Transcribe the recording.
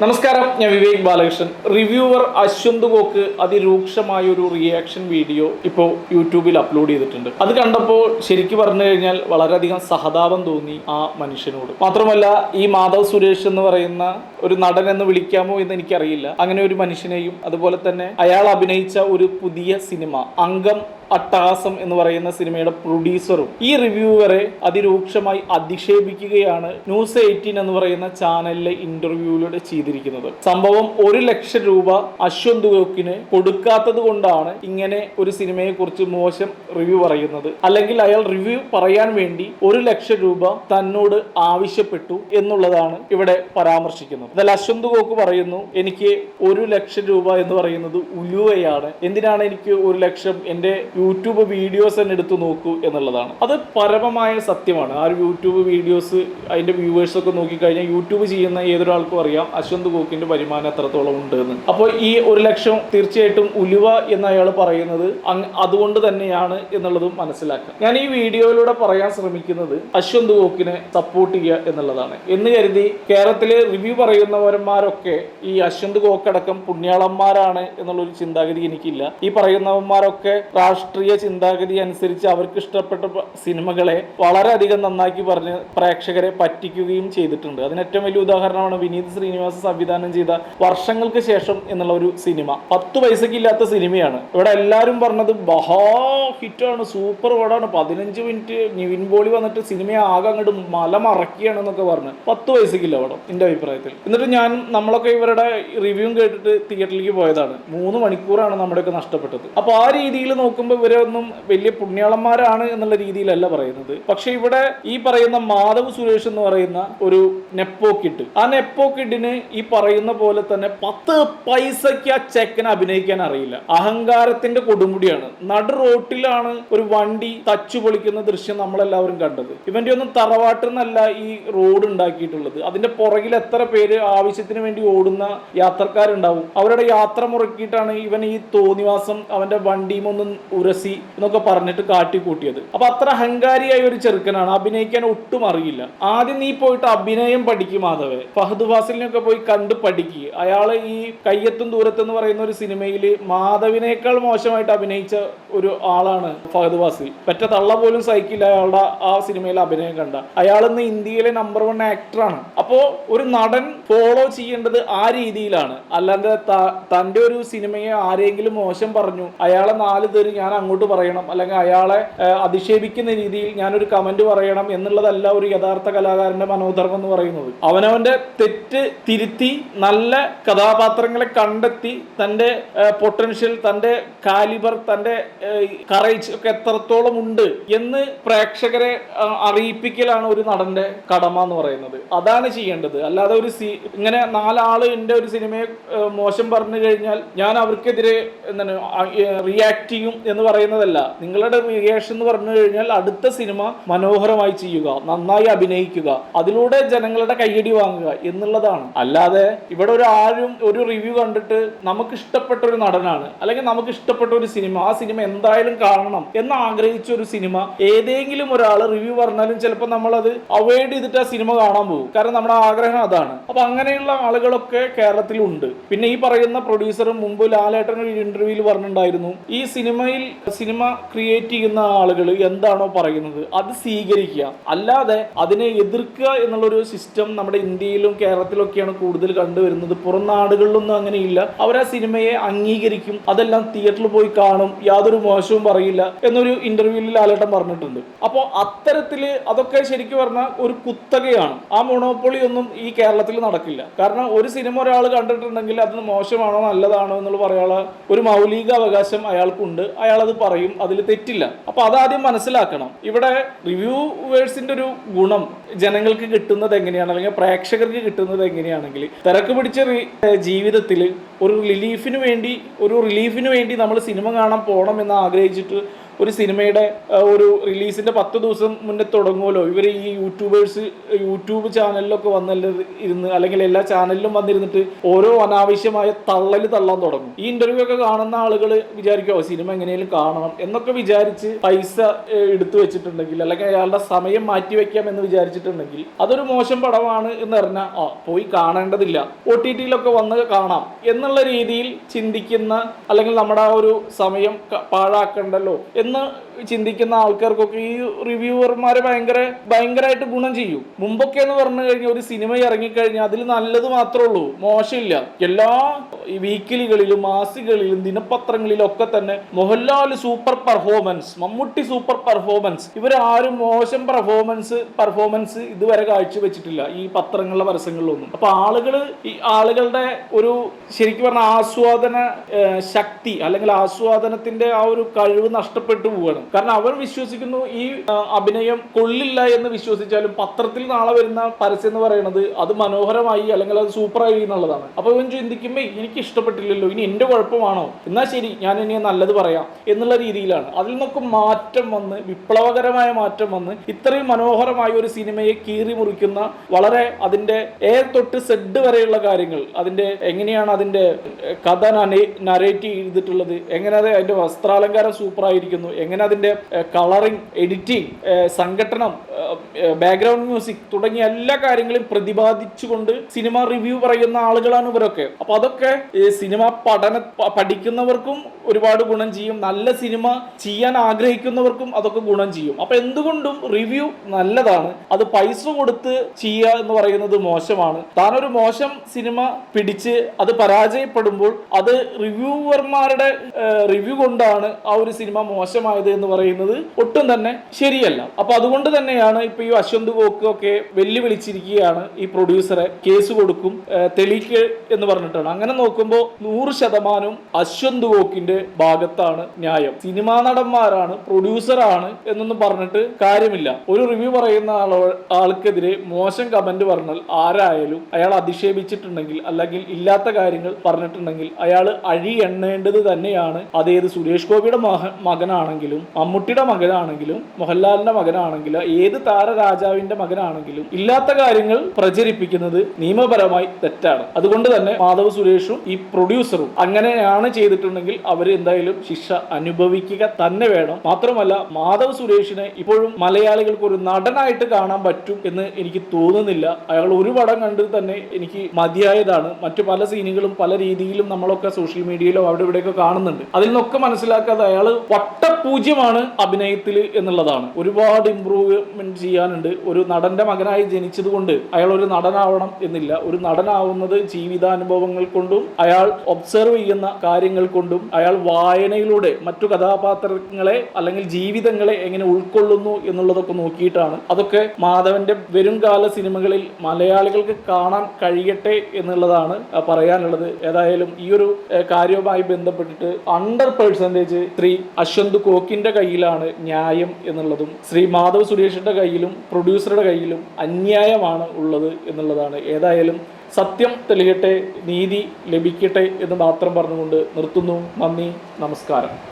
നമസ്കാരം, ഞാൻ വിവേക് ബാലകൃഷ്ണൻ. റിവ്യൂവർ അശ്വന്ത് ഗോക്ക് അതിരൂക്ഷമായ ഒരു റിയാക്ഷൻ വീഡിയോ ഇപ്പോൾ യൂട്യൂബിൽ അപ്ലോഡ് ചെയ്തിട്ടുണ്ട്. അത് കണ്ടപ്പോൾ ശരിക്കും പറഞ്ഞു കഴിഞ്ഞാൽ വളരെയധികം സഹതാപം തോന്നി ആ മനുഷ്യനോട്. മാത്രമല്ല, ഈ മാധവ് സുരേഷ് എന്ന് പറയുന്ന ഒരു നടൻ എന്ന് വിളിക്കാമോ എന്ന് എനിക്കറിയില്ല, അങ്ങനെ ഒരു മനുഷ്യനെയും അതുപോലെ തന്നെ അയാൾ അഭിനയിച്ച ഒരു പുതിയ സിനിമ അംഗം അട്ടഹാസം എന്ന് പറയുന്ന സിനിമയുടെ പ്രൊഡ്യൂസറും ഈ റിവ്യൂവറെ അതിരൂക്ഷമായി അധിക്ഷേപിക്കുകയാണ് ന്യൂസ് 18 എന്ന് പറയുന്ന ചാനലിലെ ഇന്റർവ്യൂവിലൂടെ ചെയ്തിരിക്കുന്നത്. സംഭവം 1 ലക്ഷം രൂപ അശ്വന്ത് ഗോക്കിന് കൊടുക്കാത്തത് കൊണ്ടാണ് ഇങ്ങനെ ഒരു സിനിമയെ കുറിച്ച് മോശം റിവ്യൂ പറയുന്നത്, അല്ലെങ്കിൽ അയാൾ റിവ്യൂ പറയാൻ വേണ്ടി 1 ലക്ഷം രൂപ തന്നോട് ആവശ്യപ്പെട്ടു എന്നുള്ളതാണ് ഇവിടെ പരാമർശിക്കുന്നത്. എന്നാൽ അശ്വന്ത് ഗോക്ക് പറയുന്നു, എനിക്ക് 1 ലക്ഷം രൂപ എന്ന് പറയുന്നത് ഉലുവയാണ്, എന്തിനാണ് എനിക്ക് 1 ലക്ഷം, എന്റെ യൂട്യൂബ് വീഡിയോസ് തന്നെ എടുത്തു നോക്കൂ എന്നുള്ളതാണ്. അത് പരമമായ സത്യമാണ്. ആ ഒരു യൂട്യൂബ് വീഡിയോസ് അതിന്റെ വ്യൂവേഴ്സ് ഒക്കെ നോക്കിക്കഴിഞ്ഞാൽ യൂട്യൂബ് ചെയ്യുന്ന ഏതൊരാൾക്കും അറിയാം അശ്വന്ത് ഗോക്കിന്റെ വരുമാനം എത്രത്തോളം ഉണ്ട് എന്ന്. അപ്പോൾ ഈ 1 ലക്ഷം തീർച്ചയായിട്ടും ഉലുവ എന്ന് അയാൾ പറയുന്നത് അതുകൊണ്ട് തന്നെയാണ് എന്നുള്ളതും മനസ്സിലാക്കുക. ഞാൻ ഈ വീഡിയോയിലൂടെ പറയാൻ ശ്രമിക്കുന്നത് അശ്വന്ത് ഗോക്കിനെ സപ്പോർട്ട് ചെയ്യുക എന്നുള്ളതാണ്. എന്ന് കരുതി കേരളത്തിലെ റിവ്യൂ പറയുന്നവന്മാരൊക്കെ ഈ അശ്വന്ത് ഗോക്കടക്കം പുണ്യാളന്മാരാണ് എന്നുള്ളൊരു ചിന്താഗതി എനിക്കില്ല. ഈ പറയുന്നവന്മാരൊക്കെ രാഷ്ട്രീയ ചിന്താഗതി അനുസരിച്ച് അവർക്ക് ഇഷ്ടപ്പെട്ട സിനിമകളെ വളരെയധികം നന്നാക്കി പറഞ്ഞ് പ്രേക്ഷകരെ പറ്റിക്കുകയും ചെയ്തിട്ടുണ്ട്. അതിന് ഏറ്റവും വലിയ ഉദാഹരണമാണ് വിനീത് ശ്രീനിവാസ് സംവിധാനം ചെയ്ത വർഷങ്ങൾക്ക് ശേഷം എന്നുള്ള ഒരു സിനിമ. 10 പൈസക്ക് ഇല്ലാത്ത സിനിമയാണ്. ഇവിടെ എല്ലാവരും പറഞ്ഞത് മഹാ ഹിറ്റാണ്, സൂപ്പർ പടമാണ്, 15 മിനിറ്റ് നിവിൻ പോളി വന്നിട്ട് സിനിമയെ ആകെ അങ്ങോട്ട് മലമറക്കിയാണ് എന്നൊക്കെ പറഞ്ഞ് 10 പൈസക്കില്ല പടം എൻ്റെ അഭിപ്രായത്തിൽ. എന്നിട്ട് നമ്മളൊക്കെ ഇവരുടെ റിവ്യൂ കേട്ടിട്ട് തിയേറ്ററിലേക്ക് പോയതാണ്. 3 മണിക്കൂറാണ് നമ്മുടെയൊക്കെ നഷ്ടപ്പെട്ടത്. അപ്പോൾ ആ രീതിയിൽ നോക്കുമ്പോൾ ഇവരൊന്നും വലിയ പുണ്യാളന്മാരാണ് എന്നുള്ള രീതിയിലല്ല പറയുന്നത്. പക്ഷെ ഇവിടെ ഈ പറയുന്ന മാധവ് സുരേഷ് എന്ന് പറയുന്ന ഒരു നെപ്പോ കിഡ്, ആ നെപ്പോ കിഡിന് ഈ പറയുന്ന പോലെ തന്നെ 10 പൈസയ്ക്ക് ആ ചെക്കനെ അഭിനയിക്കാൻ അറിയില്ല. അഹങ്കാരത്തിന്റെ കൊടുമുടിയാണ്. നടു റോട്ടിലാണ് ഒരു വണ്ടി തച്ചു പൊളിക്കുന്ന ദൃശ്യം നമ്മളെല്ലാവരും കണ്ടത്. ഇവന്റെ ഒന്നും തറവാട്ടിൽ നിന്നല്ല ഈ റോഡ് ഉണ്ടാക്കിയിട്ടുള്ളത്. അതിന്റെ പുറകിൽ എത്ര പേര് ആവശ്യത്തിന് വേണ്ടി ഓടുന്ന യാത്രക്കാരുണ്ടാവും. അവരുടെ യാത്ര മുറക്കിയിട്ടാണ് ഇവൻ ഈ തോന്നിവാസം അവന്റെ വണ്ടിയുമൊന്നും ഉരസി എന്നൊക്കെ പറഞ്ഞിട്ട് കാട്ടിക്കൂട്ടിയത്. അപ്പൊ അത്ര അഹങ്കാരിയായ ഒരു ചെറുക്കനാണ്. അഭിനയിക്കാൻ ഒട്ടും അറിയില്ല. ആദ്യം നീ പോയിട്ട് അഭിനയം പഠിക്കും മാധവേ. ഫഹദ് ഫാസിലിനൊക്കെ പോയി കണ്ട് പഠിക്കുക. അയാള് ഈ കയ്യെത്തും ദൂരത്ത് എന്ന് പറയുന്ന ഒരു സിനിമയിൽ മാധവിനേക്കാൾ മോശമായിട്ട് അഭിനയിച്ച ഒരു ആളാണ് ഫഹദ് ഫാസിൽ. പെറ്റ തള്ള പോലും സഹിക്കില്ല അയാളുടെ ആ സിനിമയിലെ അഭിനയം കണ്ട. അയാൾ ഇന്ന് ഇന്ത്യയിലെ നമ്പർ 1 ആക്ടറാണ്. അപ്പോ ഒരു നടൻ ഫോളോ ചെയ്യേണ്ടത് ആ രീതിയിലാണ്. അല്ലാതെ തന്റെ ഒരു സിനിമയെ ആരെങ്കിലും മോശം പറഞ്ഞു അയാളെ 4 തേര് ഞാൻ അങ്ങോട്ട് പറയണം, അല്ലെങ്കിൽ അയാളെ അധിക്ഷേപിക്കുന്ന രീതിയിൽ ഞാനൊരു കമന്റ് പറയണം എന്നുള്ളതല്ല ഒരു യഥാർത്ഥ കലാകാരന്റെ മനോധർമ്മം എന്ന് പറയുന്നത്. അവനവന്റെ തെറ്റ് തിരുത്തി നല്ല കഥാപാത്രങ്ങളെ കണ്ടെത്തി തന്റെ പൊട്ടൻഷ്യൽ, തന്റെ കാലിബർ, തന്റെ കറേജ് ഒക്കെ എത്രത്തോളം ഉണ്ട് എന്ന് പ്രേക്ഷകരെ അറിയിപ്പിക്കലാണ് ഒരു നടന്റെ കടമ എന്ന് പറയുന്നത്. അതാണ് ചെയ്യേണ്ടത്. അല്ലാതെ ഇങ്ങനെ 4 ആള് എൻ്റെ ഒരു സിനിമയെ മോശം പറഞ്ഞു കഴിഞ്ഞാൽ ഞാൻ അവർക്കെതിരെ എന്താണ് റിയാക്ട് ചെയ്യും എന്ന് പറയുന്നതല്ല. നിങ്ങളുടെ റിയാക്ഷൻ എന്ന് പറഞ്ഞു കഴിഞ്ഞാൽ അടുത്ത സിനിമ മനോഹരമായി ചെയ്യുക, നന്നായി അഭിനയിക്കുക, അതിലൂടെ ജനങ്ങളുടെ കയ്യടി വാങ്ങുക എന്നുള്ളതാണ്. അല്ലാതെ ഇവിടെ ആരും ഒരു റിവ്യൂ കണ്ടിട്ട് നമുക്ക് ഇഷ്ടപ്പെട്ട ഒരു നടനാണ് അല്ലെങ്കിൽ നമുക്ക് ഇഷ്ടപ്പെട്ട ഒരു സിനിമ, ആ സിനിമ എന്തായാലും കാണണം എന്ന് ആഗ്രഹിച്ച ഒരു സിനിമ ഏതെങ്കിലും ഒരാൾ റിവ്യൂ പറഞ്ഞാലും ചിലപ്പോൾ നമ്മളത് അവോയ്ഡ് ചെയ്തിട്ട് ആ സിനിമ കാണാൻ പോകും. കാരണം നമ്മുടെ ആഗ്രഹം അതാണ്. അപ്പൊ അങ്ങനെയുള്ള ആളുകളൊക്കെ കേരളത്തിലുണ്ട്. പിന്നെ ഈ പറയുന്ന പ്രൊഡ്യൂസറും മുമ്പ് ലാലേട്ടൻ ഒരു ഇന്റർവ്യൂവിൽ പറഞ്ഞിട്ടുണ്ടായിരുന്നു, ഈ സിനിമ ക്രിയേറ്റ് ചെയ്യുന്ന ആളുകൾ എന്താണോ പറയുന്നത് അത് സ്വീകരിക്കുക, അല്ലാതെ അതിനെ എതിർക്കുക എന്നുള്ളൊരു സിസ്റ്റം നമ്മുടെ ഇന്ത്യയിലും കേരളത്തിലൊക്കെയാണ് കൂടുതൽ കണ്ടുവരുന്നത്. പുറം നാടുകളിലൊന്നും അങ്ങനെയില്ല. അവർ ആ സിനിമയെ അംഗീകരിക്കും, അതെല്ലാം തിയേറ്ററിൽ പോയി കാണും, യാതൊരു മോശവും പറയില്ല എന്നൊരു ഇന്റർവ്യൂവിൽ ലാലേട്ടൻ പറഞ്ഞിട്ടുണ്ട്. അപ്പോൾ അത്തരത്തില് അതൊക്കെ ശരിക്കും പറഞ്ഞാൽ ഒരു കുത്തകയാണ്. ആ മൊണോപ്പൊളി ഒന്നും ഈ കേരളത്തിൽ നടക്കില്ല. കാരണം ഒരു സിനിമ ഒരാൾ കണ്ടിട്ടുണ്ടെങ്കിൽ അത് മോശമാണോ നല്ലതാണോ എന്നുള്ള പറയാനുള്ള ഒരു മൗലിക അവകാശം അയാൾക്കുണ്ട്. അയാളത് പറയും, അതിൽ തെറ്റില്ല. അപ്പൊ അതാദ്യം മനസ്സിലാക്കണം. ഇവിടെ റിവ്യൂവേഴ്സിന്റെ ഒരു ഗുണം ജനങ്ങൾക്ക് കിട്ടുന്നത് എങ്ങനെയാണ്, അല്ലെങ്കിൽ പ്രേക്ഷകർക്ക് കിട്ടുന്നത് എങ്ങനെയാണെങ്കിൽ, തിരക്ക് പിടിച്ച ജീവിതത്തിൽ ഒരു റിലീഫിന് വേണ്ടി നമ്മൾ സിനിമ കാണാൻ പോകണം എന്ന് ആഗ്രഹിച്ചിട്ട് ഒരു സിനിമയുടെ ഒരു റിലീസിന്റെ 10 ദിവസം മുന്നേ തുടങ്ങുമല്ലോ ഇവർ ഈ യൂട്യൂബ് ചാനലിലൊക്കെ ഇരുന്ന് അല്ലെങ്കിൽ എല്ലാ ചാനലിലും വന്നിരുന്നിട്ട് ഓരോ അനാവശ്യമായ തള്ളാൻ തുടങ്ങും. ഈ ഇന്റർവ്യൂ ഒക്കെ കാണുന്ന ആളുകൾ വിചാരിക്കുമോ സിനിമ എങ്ങനെയും കാണണം എന്നൊക്കെ വിചാരിച്ച് പൈസ എടുത്തു വെച്ചിട്ടുണ്ടെങ്കിൽ അല്ലെങ്കിൽ അയാളുടെ സമയം മാറ്റിവെക്കാം എന്ന് വിചാരിച്ചിട്ടുണ്ടെങ്കിൽ അതൊരു മോശം പടമാണ് എന്ന് പറഞ്ഞാൽ പോയി കാണേണ്ടതില്ല, OTT-യിലൊക്കെ വന്ന് കാണാം എന്നുള്ള രീതിയിൽ ചിന്തിക്കുന്ന അല്ലെങ്കിൽ നമ്മുടെ ആ ഒരു സമയം പാഴാക്കണ്ടല്ലോ എന്ന് ചിന്തിക്കുന്ന ആൾക്കാർക്കൊക്കെ ഈ റിവ്യൂവർമാരെ ഭയങ്കരമായിട്ട് ഗുണം ചെയ്യും. മുമ്പൊക്കെ എന്ന് പറഞ്ഞു കഴിഞ്ഞാൽ ഒരു സിനിമ ഇറങ്ങിക്കഴിഞ്ഞാൽ അതിൽ നല്ലത് മാത്രമേ ഉള്ളൂ, മോശമില്ല. എല്ലാ വീക്കിലികളിലും മാസികളിലും ദിനപത്രങ്ങളിലും ഒക്കെ തന്നെ Mohanlal super performance, Mammootty super performance, ഇവരാരും മോശം പെർഫോമൻസ് ഇതുവരെ കാഴ്ചവെച്ചിട്ടില്ല ഈ പത്രങ്ങളിലെ പരസ്യങ്ങളിലൊന്നും. അപ്പൊ ആളുകളുടെ ഒരു ശരിക്കും പറഞ്ഞ ആസ്വാദന ശക്തി അല്ലെങ്കിൽ ആസ്വാദനത്തിന്റെ ആ ഒരു കഴിവ് നഷ്ടപ്പെട്ടു പോവുകയാണ്. കാരണം അവർ വിശ്വസിക്കുന്നു ഈ അഭിനയം കൊള്ളില്ല എന്ന് വിശ്വസിച്ചാലും പത്രത്തിൽ നാളെ വരുന്ന പരസ്യം എന്ന് പറയുന്നത് അത് മനോഹരമായി അല്ലെങ്കിൽ അത് സൂപ്പറായി എന്നുള്ളതാണ്. അപ്പൊ ഇവൻ ചിന്തിക്കുമ്പോൾ എനിക്ക് ഇഷ്ടപ്പെട്ടില്ലല്ലോ, ഇനി എന്റെ കുഴപ്പമാണോ, എന്നാ ശരി ഞാൻ ഇനി നല്ലത് പറയാം എന്നുള്ള രീതിയിലാണ്. അതിൽ നിന്നൊക്കെ മാറ്റം വന്ന് വിപ്ലവകരമായ മാറ്റം വന്ന് ഇത്രയും മനോഹരമായ ഒരു സിനിമയെ കീറി മുറിക്കുന്ന വളരെ അതിന്റെ എ തൊട്ട് സെഡ് വരെയുള്ള കാര്യങ്ങൾ, അതിന്റെ എങ്ങനെയാണ് അതിന്റെ കഥ നരേറ്റ് ചെയ്തിട്ടുള്ളത്, എങ്ങനെ അതിന്റെ വസ്ത്രാലങ്കാരം സൂപ്പറായിരിക്കുന്നു, എങ്ങനെ അതിന്റെ കളറിംഗ്, എഡിറ്റിംഗ്, സംഘടനം, ബാക്ക്ഗ്രൗണ്ട് മ്യൂസിക് തുടങ്ങിയ എല്ലാ കാര്യങ്ങളും പ്രതിപാദിച്ചുകൊണ്ട് സിനിമ റിവ്യൂ പറയുന്ന ആളുകളാണ് ഇവരൊക്കെ. അപ്പൊ അതൊക്കെ സിനിമ പഠിക്കുന്നവർക്കും ഒരുപാട് ഗുണം ചെയ്യും, നല്ല സിനിമ ചെയ്യാൻ ആഗ്രഹിക്കുന്നവർക്കും അതൊക്കെ ഗുണം ചെയ്യും. അപ്പൊ എന്തുകൊണ്ടും റിവ്യൂ നല്ലതാണ്. അത് പൈസ കൊടുത്ത് ചെയ്യുക എന്ന് പറയുന്നത് മോശമാണ്. താനൊരു മോശം സിനിമ പിടിച്ച് അത് പരാജയപ്പെടുമ്പോൾ അത് റിവ്യൂവർമാരുടെ റിവ്യൂ കൊണ്ടാണ് ആ ഒരു സിനിമ മോശമായത് എന്ന് പറയുന്നത് ഒട്ടും തന്നെ ശരിയല്ല. അപ്പൊ അതുകൊണ്ട് തന്നെയാണ് ഇപ്പൊ ഈ അശ്വന്ത് ഗോക്ക് ഒക്കെ വെല്ലുവിളിച്ചിരിക്കുകയാണ് ഈ പ്രൊഡ്യൂസറെ, കേസ് കൊടുക്കും തെളിയിക്ക് എന്ന് പറഞ്ഞിട്ടാണ്. അങ്ങനെ നോക്കുമ്പോൾ 100% അശ്വന്ത് ഗോക്കിന്റെ ഭാഗത്താണ് ന്യായം. സിനിമാ നടന്മാരാണ്, പ്രൊഡ്യൂസറാണ് എന്നൊന്നും പറഞ്ഞിട്ട് കാര്യമില്ല. ഒരു റിവ്യൂ പറയുന്ന ആൾക്കെതിരെ മോശം കമന്റ് പറഞ്ഞാൽ ആരായാലും അയാൾ അധിക്ഷേപിച്ചിട്ടുണ്ടെങ്കിൽ അല്ലെങ്കിൽ ഇല്ലാത്ത കാര്യങ്ങൾ പറഞ്ഞിട്ടുണ്ടെങ്കിൽ അയാൾ അഴി എണ്ണേണ്ടത് തന്നെയാണ്. അതേത് സുരേഷ് ഗോപിയുടെ മകനാണെങ്കിലും മമ്മൂട്ടിയുടെ മകനാണെങ്കിലും മോഹൻലാലിന്റെ മകനാണെങ്കിലും ഏത് താരരാജാവിന്റെ മകനാണെങ്കിലും ഇല്ലാത്ത കാര്യങ്ങൾ പ്രചരിപ്പിക്കുന്നത് നിയമപരമായി തെറ്റാണ്. അതുകൊണ്ട് തന്നെ മാധവ് സുരേഷും ഈ പ്രൊഡ്യൂസറും അങ്ങനെയാണ് ചെയ്തിട്ടുണ്ടെങ്കിൽ അവർ എന്തായാലും ശിക്ഷ അനുഭവിക്കുക തന്നെ വേണം. മാത്രമല്ല മാധവ് സുരേഷിനെ ഇപ്പോഴും മലയാളികൾക്ക് ഒരു നടനായിട്ട് കാണാൻ പറ്റും എന്ന് എനിക്ക് തോന്നുന്നില്ല. അയാൾ ഒരു പടം കണ്ട് തന്നെ എനിക്ക് മതിയായതാണ്. മറ്റു പല സീനുകളും പല രീതിയിലും നമ്മളൊക്കെ സോഷ്യൽ മീഡിയയിലോ അവിടെ ഇവിടെയൊക്കെ കാണുന്നുണ്ട്. അതിൽ നിന്നൊക്കെ മനസ്സിലാക്കാതെ അയാൾ വട്ടപൂജ്യമാണ് അഭിനയത്തിൽ എന്നുള്ളതാണ്. ഒരുപാട് ഇംപ്രൂവ്മെന്റ് ചെയ്യാനുണ്ട്. ഒരു നടന്റെ മകനായി ജനിച്ചത് കൊണ്ട് അയാൾ ഒരു നടനാവണം എന്നില്ല. ഒരു നടനാവുന്നത് ജീവിതാനുഭവങ്ങൾ കൊണ്ടും അയാൾ ഒബ്സർവ് ചെയ്യുന്ന കാര്യങ്ങൾ കൊണ്ടും അയാൾ വായനയിലൂടെ മറ്റു കഥാപാത്രങ്ങളെ അല്ലെങ്കിൽ ജീവിതങ്ങളെ എങ്ങനെ ഉൾക്കൊള്ളുന്നു എന്നുള്ളതൊക്കെ നോക്കിയിട്ടാണ്. അതൊക്കെ മാധവന്റെ വരുംകാല സിനിമകളിൽ മലയാളികൾക്ക് കാണാൻ കഴിയട്ടെ എന്നുള്ളതാണ് പറയാനുള്ളത്. ഏതായാലും ഈ ഒരു കാര്യവുമായി ബന്ധപ്പെട്ടിട്ട് 100% ശ്രീ അശ്വന്ത് ഗോക്കിന്റെ കയ്യിലാണ് ന്യായം എന്നുള്ളതും ശ്രീ മാധവ് സുരേഷിന്റെ കയ്യിലും പ്രൊഡ്യൂസറുടെ കയ്യിലും അന്യായമാണ് ഉള്ളത് എന്നുള്ളതാണ്. ഏതായാലും സത്യം തെളിയട്ടെ, നീതി ലഭിക്കട്ടെ എന്ന് മാത്രം പറഞ്ഞുകൊണ്ട് നിർത്തുന്നു. നന്ദി, നമസ്കാരം.